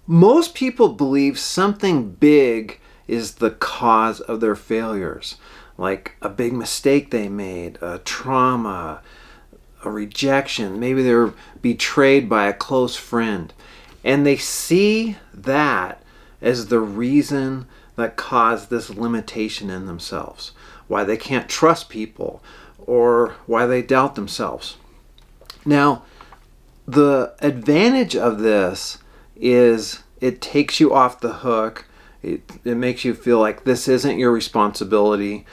Most people believe something big is the cause of their failures, like a big mistake they made, a trauma, a rejection. Maybe they're betrayed by a close friend. And they see that as the reason that caused this limitation in themselves, why they can't trust people or why they doubt themselves. Now, the advantage of this is it takes you off the hook. It makes you feel like this isn't your responsibility,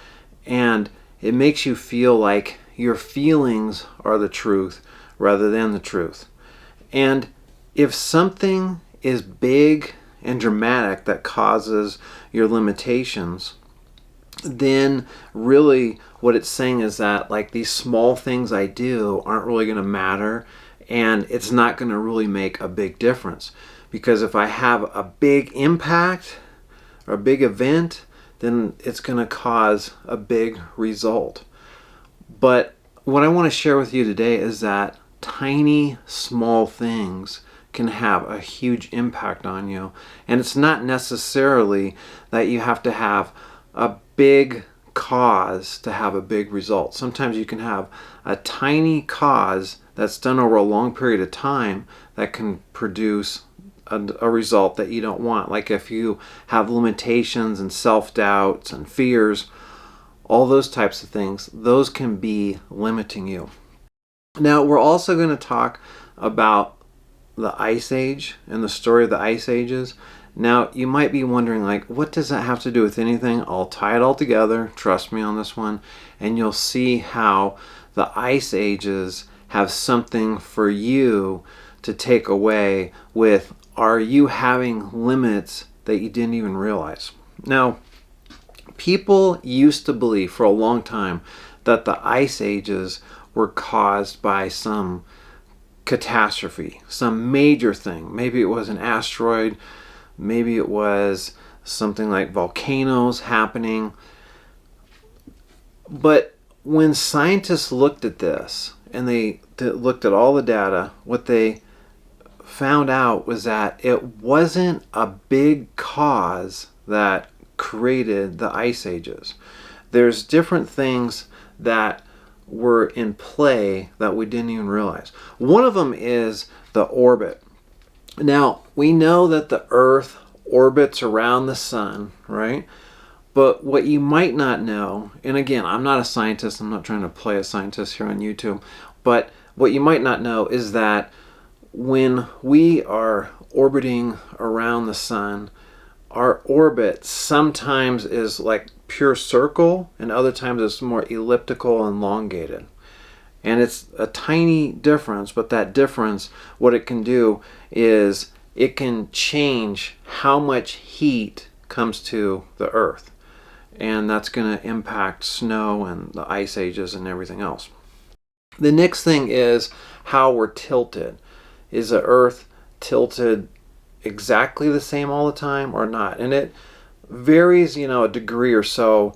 and it makes you feel like your feelings are the truth rather than the truth. And if something is big and dramatic that causes your limitations, then really what it's saying is that like these small things I do aren't really going to matter, and it's not going to really make a big difference. Because if I have a big impact or a big event, then it's going to cause a big result. But what I want to share with you today is that tiny, small things can have a huge impact on you. And it's not necessarily that you have to have a big cause to have a big result. Sometimes you can have a tiny cause that's done over a long period of time that can produce a result that you don't want. Like if you have limitations and self-doubts and fears, all those types of things, those can be limiting you. Now, we're also going to talk about the Ice Age and the story of the Ice Ages. Now, you might be wondering, like, what does that have to do with anything? I'll tie it all together, trust me on this one, and you'll see how the Ice Ages have something for you to take away with, are you having limits that you didn't even realize? Now, people used to believe for a long time that the Ice Ages were caused by some catastrophe, some major thing. Maybe it was an asteroid, maybe it was something like volcanoes happening. But when scientists looked at this and they looked at all the data, what they found out was that it wasn't a big cause that created the Ice Ages. There's different things that were in play that we didn't even realize. One of them is the orbit. Now, we know that the Earth orbits around the sun, right? But what you might not know, and again, I'm not a scientist, I'm not trying to play a scientist here on YouTube, but what you might not know is that when we are orbiting around the sun, our orbit sometimes is like pure circle and other times it's more elliptical and elongated. And it's a tiny difference, but that difference, what it can do is it can change how much heat comes to the Earth. And that's going to impact snow and the Ice Ages and everything else. The next thing is how we're tilted. Is the Earth tilted exactly the same all the time or not? And it varies, a degree or so,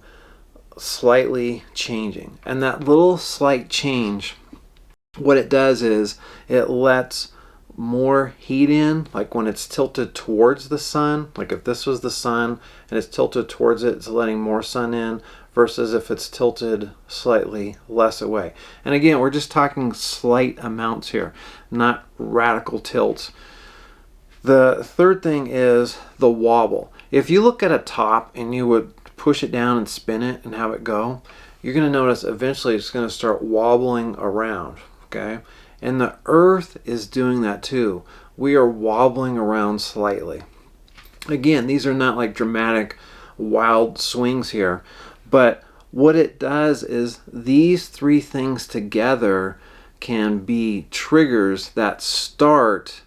slightly changing. And that little slight change, what it does is it lets more heat in, like when it's tilted towards the sun, like if this was the sun and it's tilted towards it, it's letting more sun in, versus if it's tilted slightly less away. And again, we're just talking slight amounts here, not radical tilts. The third thing is the wobble. If you look at a top and you would push it down and spin it and have it go, you're going to notice eventually it's going to start wobbling around, okay? And the Earth is doing that too. We are wobbling around slightly. Again, these are not like dramatic, wild swings here, but what it does is these three things together can be triggers that start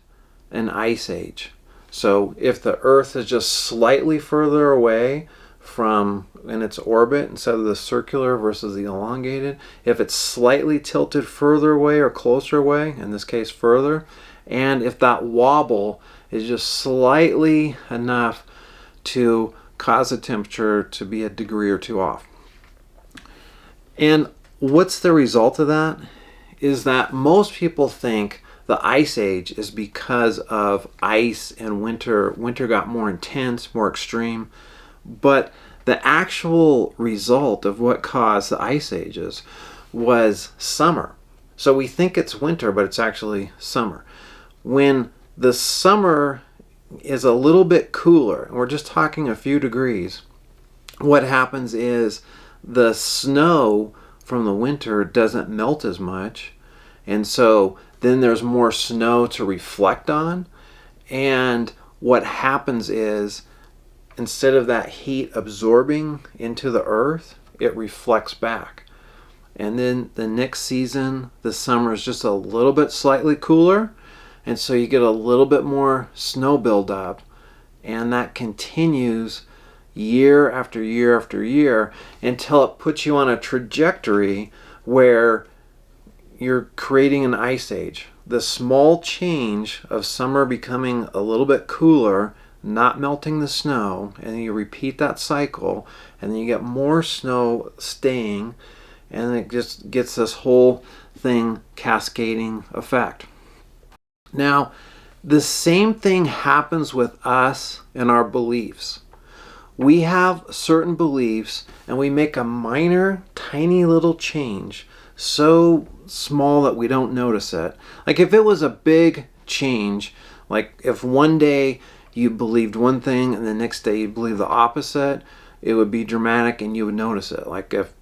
an ice age. So if the Earth is just slightly further away from in its orbit instead of the circular versus the elongated, if it's slightly tilted further away or closer away, in this case further, and if that wobble is just slightly enough to cause the temperature to be a degree or two off. And what's the result of that? Is that most people think the ice age is because of ice and winter. Winter got more intense, more extreme. But the actual result of what caused the ice ages was summer. So we think it's winter, but it's actually summer. When the summer is a little bit cooler, and we're just talking a few degrees, what happens is the snow from the winter doesn't melt as much, and so then there's more snow to reflect on. And what happens is, instead of that heat absorbing into the earth, it reflects back. And then the next season, the summer is just a little bit slightly cooler, and so you get a little bit more snow buildup, and that continues year after year after year until it puts you on a trajectory where you're creating an ice age. The small change of summer becoming a little bit cooler, not melting the snow, and then you repeat that cycle, and then you get more snow staying, and it just gets this whole thing cascading effect. Now, the same thing happens with us and our beliefs. We have certain beliefs, and we make a minor, tiny little change, so small that we don't notice it. Like if it was a big change, like if one day you believed one thing and the next day you believe the opposite, it would be dramatic and you would notice it. Like if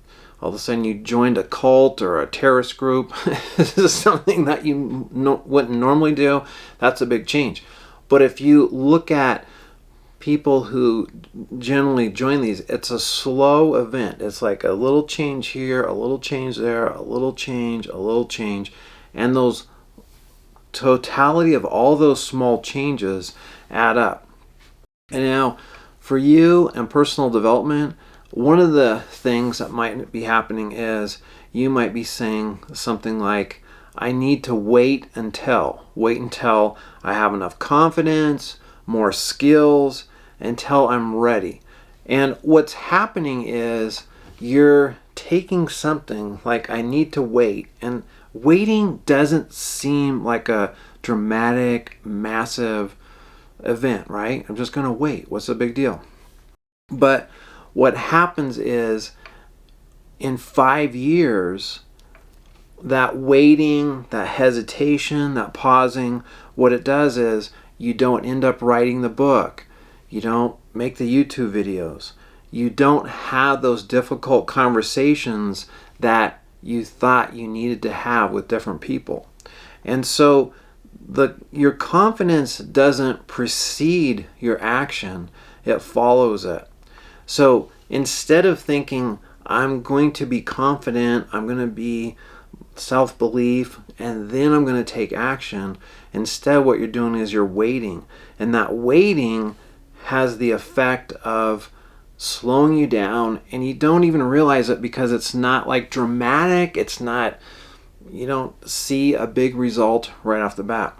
all of a sudden you joined a cult or a terrorist group, this is something that you wouldn't normally do, that's a big change. But if you look at people who generally join these, it's a slow event. It's like a little change here, a little change there, a little change, a little change. And those totality of all those small changes add up. And now, for you and personal development, one of the things that might be happening is you might be saying something like, I need to wait until I have enough confidence, more skills, until I'm ready. And what's happening is you're taking something like I need to wait, and waiting doesn't seem like a dramatic, massive event, right? I'm just going to wait. What's the big deal? But what happens is in 5 years, that waiting, that hesitation, that pausing, what it does is you don't end up writing the book. You don't make the YouTube videos. You don't have those difficult conversations that you thought you needed to have with different people. And so your confidence doesn't precede your action, it follows it. So instead of thinking, I'm going to be confident, I'm going to be self-belief, and then I'm going to take action, instead what you're doing is you're waiting. And that waiting has the effect of slowing you down, and you don't even realize it because it's not like dramatic. It's not, you don't see a big result right off the bat.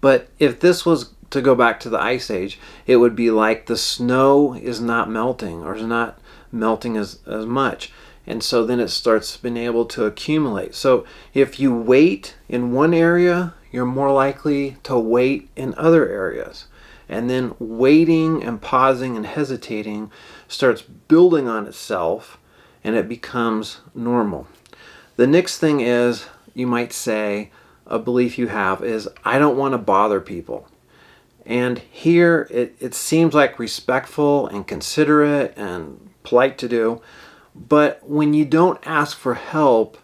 But if this was to go back to the ice age, it would be like the snow is not melting, or is not melting as much. And so then it starts being able to accumulate. So if you wait in one area, you're more likely to wait in other areas. And then waiting and pausing and hesitating starts building on itself, and it becomes normal. The next thing is, you might say, a belief you have is, I don't want to bother people. And here it seems like respectful and considerate and polite to do, but when you don't ask for help,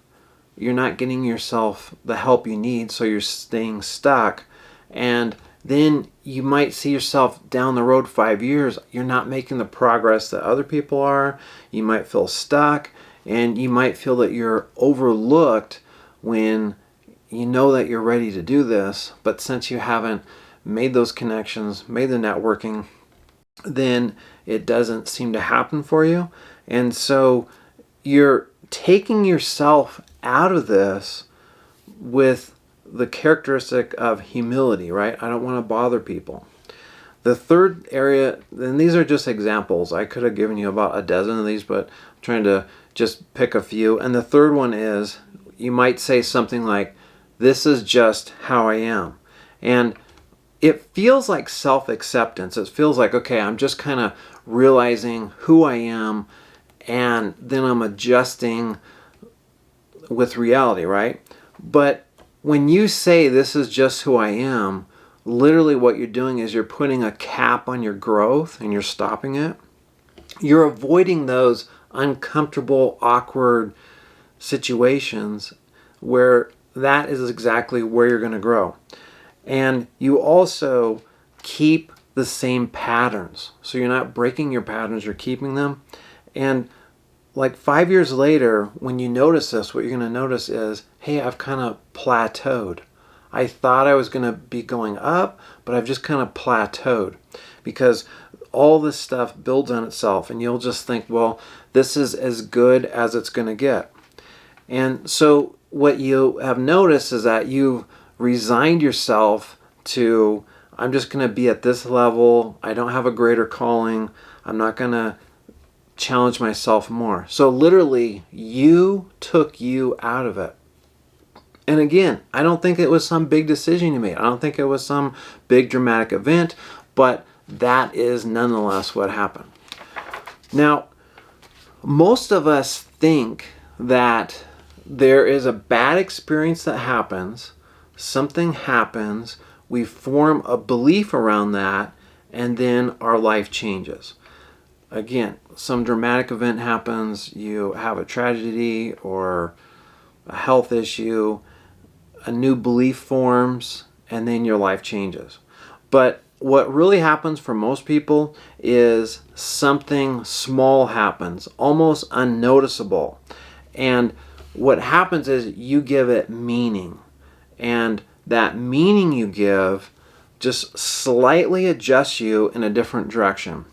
you're not getting yourself the help you need, so you're staying stuck. And then you might see yourself down the road 5 years, you're not making the progress that other people are. You might feel stuck, and you might feel that you're overlooked when you know that you're ready to do this, but since you haven't made those connections, made the networking, then it doesn't seem to happen for you. And so you're taking yourself out of this with the characteristic of humility, right? I don't want to bother people. The third area, and these are just examples. I could have given you about a dozen of these, but I'm trying to just pick a few. And the third one is, you might say something like, this is just how I am. And it feels like self-acceptance. It feels like, okay, I'm just kind of realizing who I am, and then I'm adjusting with reality, right? But when you say this is just who I am, literally what you're doing is you're putting a cap on your growth and you're stopping it. You're avoiding those uncomfortable, awkward situations where that is exactly where you're going to grow. And you also keep the same patterns. So you're not breaking your patterns, you're keeping them. And like 5 years later, when you notice this, what you're going to notice is, hey, I've kind of plateaued. I thought I was going to be going up, but I've just kind of plateaued, because all this stuff builds on itself, and you'll just think, well, this is as good as it's going to get. And so what you have noticed is that you've resigned yourself to, I'm just going to be at this level. I don't have a greater calling. I'm not going to challenge myself more. So literally, you took you out of it. And again, I don't think it was some big decision you made. I don't think it was some big dramatic event, but that is nonetheless what happened. Now, most of us think that there is a bad experience that happens, something happens, we form a belief around that, and then our life changes. Again, some dramatic event happens, you have a tragedy or a health issue, a new belief forms, and then your life changes. But what really happens for most people is something small happens, almost unnoticeable. And what happens is you give it meaning. And that meaning you give just slightly adjusts you in a different direction.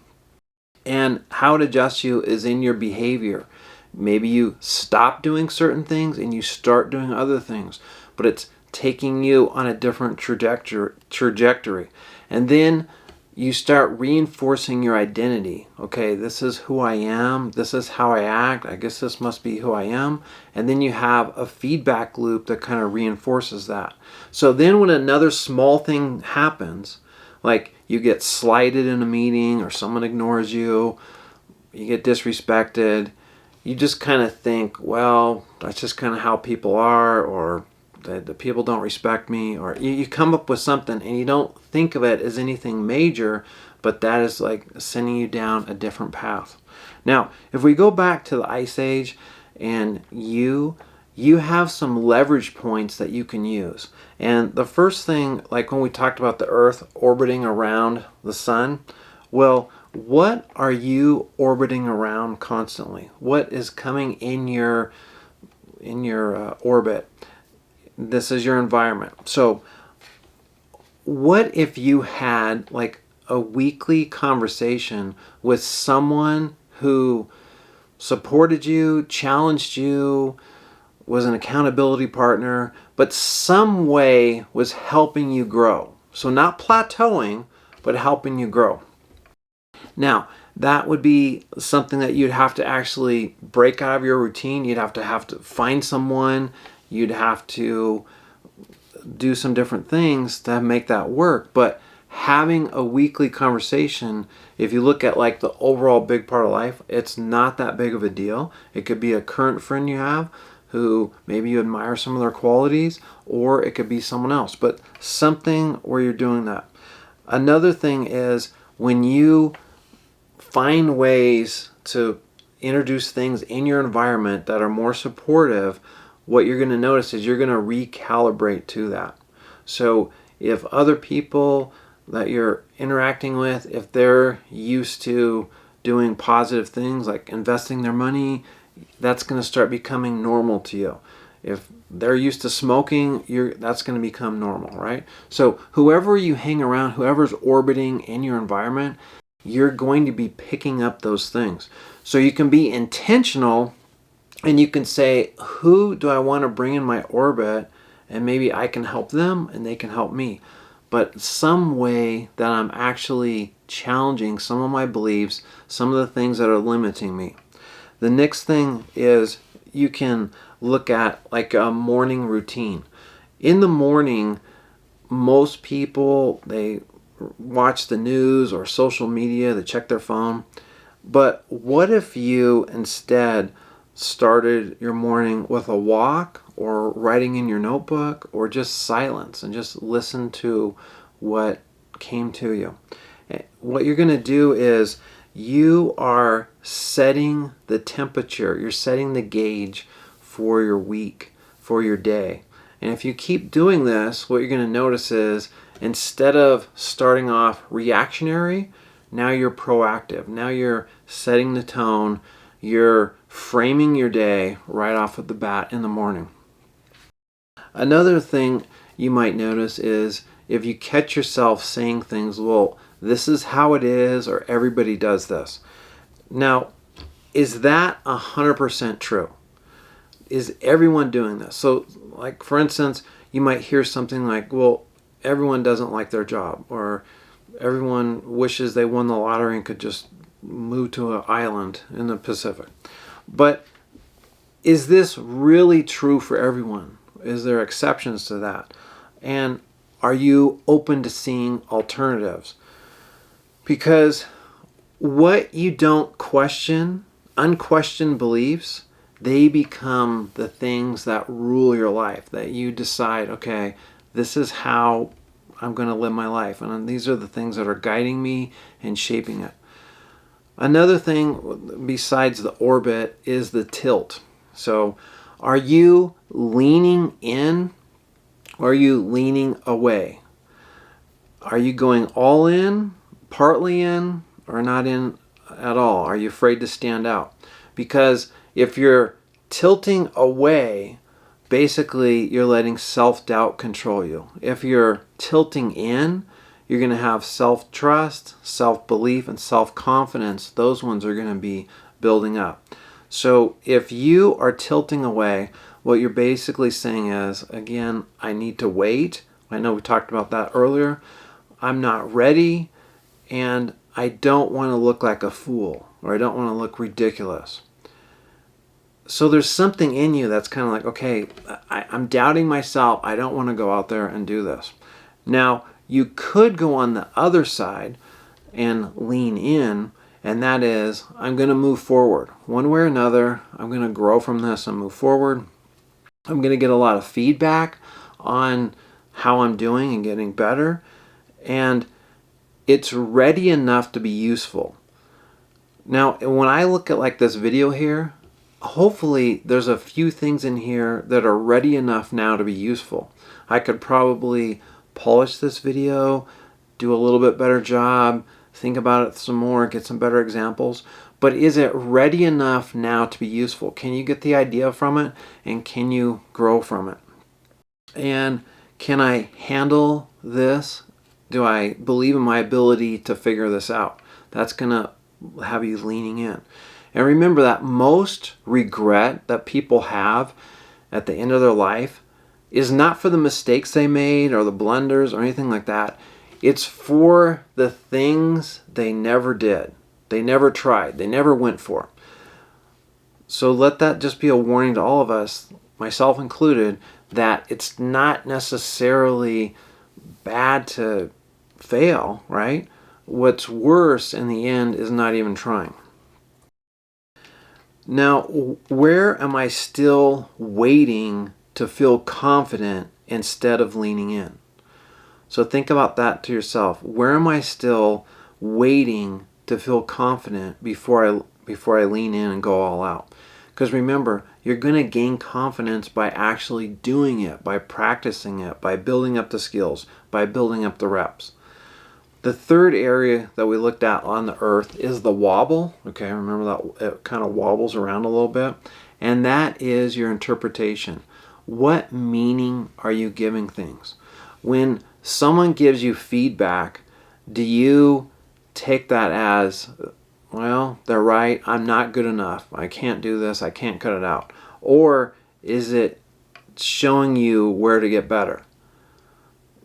And how it adjusts you is in your behavior. Maybe you stop doing certain things and you start doing other things, but it's taking you on a different trajectory. And then you start reinforcing your identity. Okay, this is who I am. This is how I act. I guess this must be who I am. And then you have a feedback loop that kind of reinforces that. So then when another small thing happens, like you get slighted in a meeting, or someone ignores you, you get disrespected, you just kind of think, well, that's just kind of how people are, or the people don't respect me, or you come up with something and you don't think of it as anything major, but that is like sending you down a different path. Now, if we go back to the Ice Age, and you have some leverage points that you can use. And the first thing, like when we talked about the Earth orbiting around the sun, well, what are you orbiting around constantly? What is coming in your orbit? This is your environment. So what if you had like a weekly conversation with someone who supported you, challenged you, was an accountability partner, but some way was helping you grow? So not plateauing, but helping you grow. Now, that would be something that you'd have to actually break out of your routine. You'd have to find someone. You'd have to do some different things to make that work. But having a weekly conversation, if you look at like the overall big part of life, it's not that big of a deal. It could be a current friend you have who maybe you admire some of their qualities, or it could be someone else, but something where you're doing that. Another thing is when you find ways to introduce things in your environment that are more supportive, what you're going to notice is you're going to recalibrate to that. So if other people that you're interacting with, if they're used to doing positive things like investing their money, that's going to start becoming normal to you. If they're used to smoking, that's going to become normal, right? So whoever you hang around, whoever's orbiting in your environment, you're going to be picking up those things. So you can be intentional, and you can say, who do I want to bring in my orbit? And maybe I can help them and they can help me. But some way that I'm actually challenging some of my beliefs, some of the things that are limiting me. The next thing is you can look at like a morning routine. In the morning, most people, they watch the news or social media, they check their phone. But what if you instead started your morning with a walk or writing in your notebook or just silence and just listen to what came to you? What you're going to do is you are setting the temperature, you're setting the gauge for your week, for your day. And if you keep doing this, what you're going to notice is instead of starting off reactionary, now you're proactive. Now you're setting the tone. You're framing your day right off of the bat in the morning. Another thing you might notice is if you catch yourself saying things, well, this is how it is, or everybody does this. Now, is that 100% true? Is everyone doing this? So, like, for instance, you might hear something like, well, everyone doesn't like their job, or everyone wishes they won the lottery and could just move to an island in the Pacific. But is this really true for everyone? Is there exceptions to that? And are you open to seeing alternatives? Because what you don't question, unquestioned beliefs, they become the things that rule your life, that you decide, okay, this is how I'm going to live my life. And these are the things that are guiding me and shaping it. Another thing besides the orbit is the tilt. So are you leaning in or are you leaning away? Are you going all in, partly in, or not in at all? Are you afraid to stand out? Because if you're tilting away, basically you're letting self-doubt control you. If you're tilting in, you're going to have self-trust, self-belief, and self-confidence. Those ones are going to be building up. So if you are tilting away, what you're basically saying is, again, I need to wait. I know we talked about that earlier. I'm not ready, and I don't want to look like a fool, or I don't want to look ridiculous. So there's something in you that's kind of like, okay, I'm doubting myself. I don't want to go out there and do this. Now, you could go on the other side and lean in, and that is, I'm going to move forward. One way or another, I'm going to grow from this and move forward. I'm going to get a lot of feedback on how I'm doing and getting better. And it's ready enough to be useful. Now, when I look at like this video here, hopefully there's a few things in here that are ready enough now to be useful. I could probably polish this video, do a little bit better job, think about it some more, get some better examples. But is it ready enough now to be useful? Can you get the idea from it? And can you grow from it? And can I handle this? Do I believe in my ability to figure this out? That's going to have you leaning in. And remember that most regret that people have at the end of their life is not for the mistakes they made or the blunders or anything like that. It's for the things they never did. They never tried. They never went for. So let that just be a warning to all of us, myself included, that it's not necessarily bad to fail, right? What's worse in the end is not even trying. Now, where am I still waiting to feel confident instead of leaning in? So think about that to yourself. Where am I still waiting to feel confident before I lean in and go all out? Because remember, you're going to gain confidence by actually doing it, by practicing it, by building up the skills, by building up the reps. The third area that we looked at on the earth is the wobble. Okay, remember that it kind of wobbles around a little bit. And that is your interpretation. What meaning are you giving things? When someone gives you feedback, do you take that as, well, they're right, I'm not good enough, I can't do this, I can't cut it out? Or is it showing you where to get better?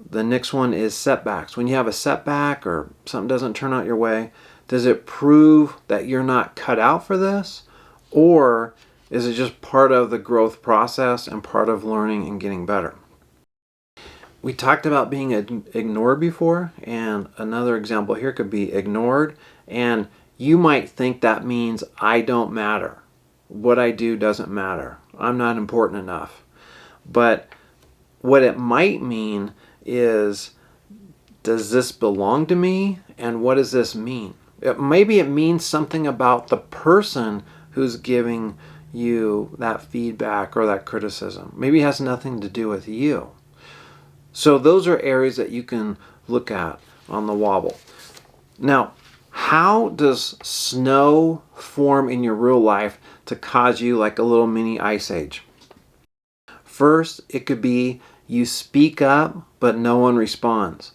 The next one is setbacks. When you have a setback or something doesn't turn out your way, does it prove that you're not cut out for this? Or is it just part of the growth process and part of learning and getting better? We talked about being ignored before, and another example here could be ignored, and you might think that means I don't matter. What I do doesn't matter. I'm not important enough. But what it might mean is, does this belong to me? And what does this mean? Maybe it means something about the person who's giving you that feedback or that criticism. Maybe it has nothing to do with you. So those are areas that you can look at on the Wobble. Now, how does snow form in your real life to cause you like a little mini ice age? First, it could be you speak up, but no one responds.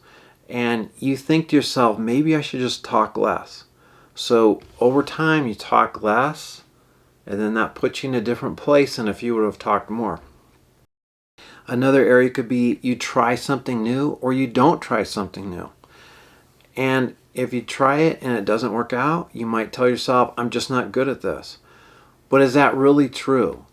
And you think to yourself, maybe I should just talk less. So over time, you talk less, and then that puts you in a different place than if you would have talked more. Another area could be you try something new or you don't try something new. And if you try it and it doesn't work out, you might tell yourself, I'm just not good at this. But is that really true?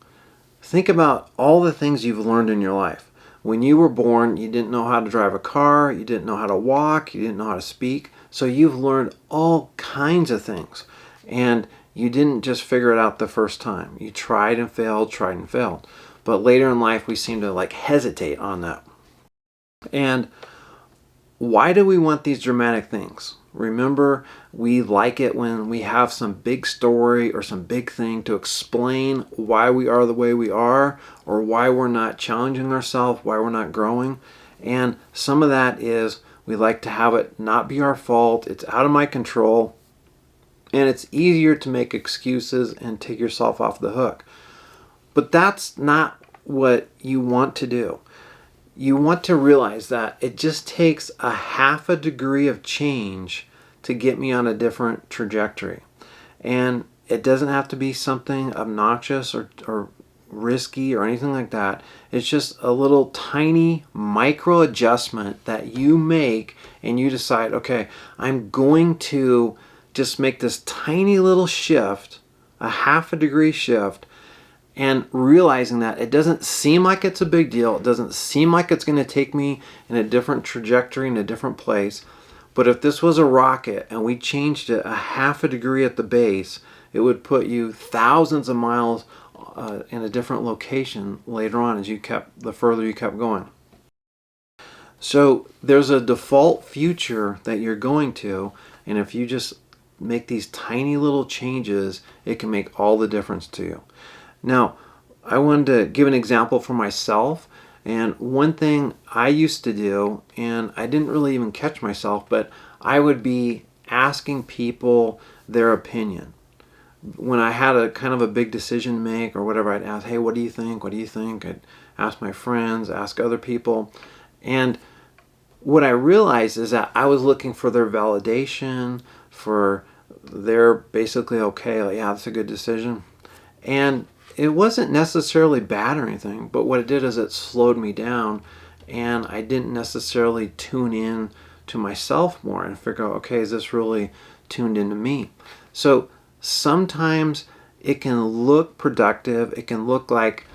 Think about all the things you've learned in your life. When you were born, you didn't know how to drive a car, you didn't know how to walk, you didn't know how to speak. So you've learned all kinds of things. And you didn't just figure it out the first time. You tried and failed. But later in life, we seem to like hesitate on that. And why do we want these dramatic things? Remember, we like it when we have some big story or some big thing to explain why we are the way we are, or why we're not challenging ourselves, why we're not growing. And some of that is we like to have it not be our fault, it's out of my control, and it's easier to make excuses and take yourself off the hook. But that's not what you want to do. You want to realize that it just takes a half a degree of change to get me on a different trajectory. And it doesn't have to be something obnoxious or risky or anything like that. It's just a little tiny micro adjustment that you make, and you decide, okay, I'm going to just make this tiny little shift, a half a degree shift, and realizing that it doesn't seem like it's a big deal. It doesn't seem like it's going to take me in a different trajectory, in a different place. But if this was a rocket and we changed it a half a degree at the base, it would put you thousands of miles in a different location later on the further you kept going. So there's a default future that you're going to, and if you just make these tiny little changes, it can make all the difference to you. Now, I wanted to give an example for myself, and one thing I used to do, and I didn't really even catch myself, but I would be asking people their opinion. When I had a kind of a big decision to make or whatever, I'd ask, hey, what do you think? What do you think? I'd ask my friends, ask other people. And what I realized is that I was looking for their validation, for their basically, okay, like, yeah, that's a good decision. And it wasn't necessarily bad or anything, but what it did is it slowed me down, and I didn't necessarily tune in to myself more and figure out, okay, is this really tuned into me? So sometimes it can look productive, it can look like,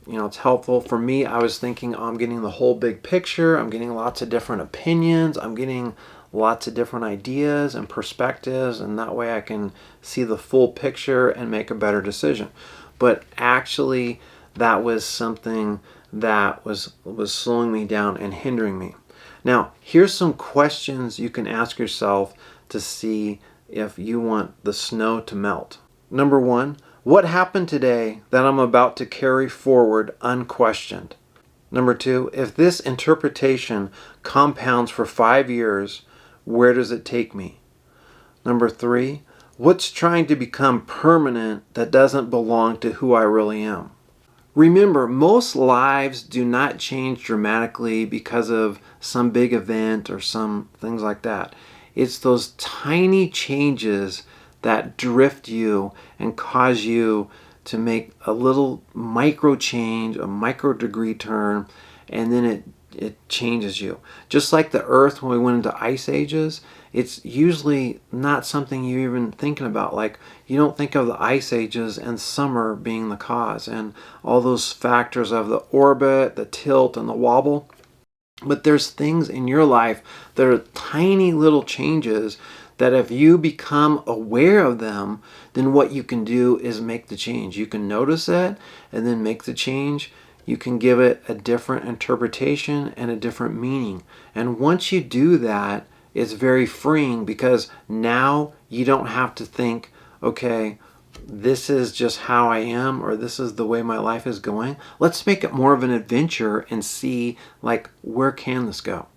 it's helpful. For me, I was thinking, I'm getting the whole big picture, I'm getting lots of different opinions, I'm getting lots of different ideas and perspectives, and that way I can see the full picture and make a better decision. But actually, that was something that was slowing me down and hindering me. Now, here's some questions you can ask yourself to see if you want the snow to melt. Number 1, what happened today that I'm about to carry forward unquestioned? Number 2, if this interpretation compounds for 5 years, where does it take me? Number 3, what's trying to become permanent that doesn't belong to who I really am? Remember, most lives do not change dramatically because of some big event or some things like that. It's those tiny changes that drift you and cause you to make a little micro change, a micro degree turn, and then it changes you. Just like the earth when we went into ice ages, it's usually not something you're even thinking about. Like, you don't think of the ice ages and summer being the cause and all those factors of the orbit, the tilt, and the wobble. But there's things in your life that are tiny little changes that if you become aware of them, then what you can do is make the change. You can notice it and then make the change. You can give it a different interpretation and a different meaning. And once you do that, it's very freeing, because now you don't have to think, okay, this is just how I am, or this is the way my life is going. Let's make it more of an adventure and see, like, where can this go?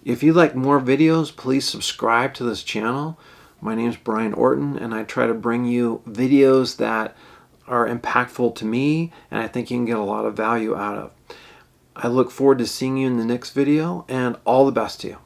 If you like more videos, please subscribe to this channel. My name is Bryan Orton, and I try to bring you videos that are impactful to me and I think you can get a lot of value out of. I look forward to seeing you in the next video, and all the best to you.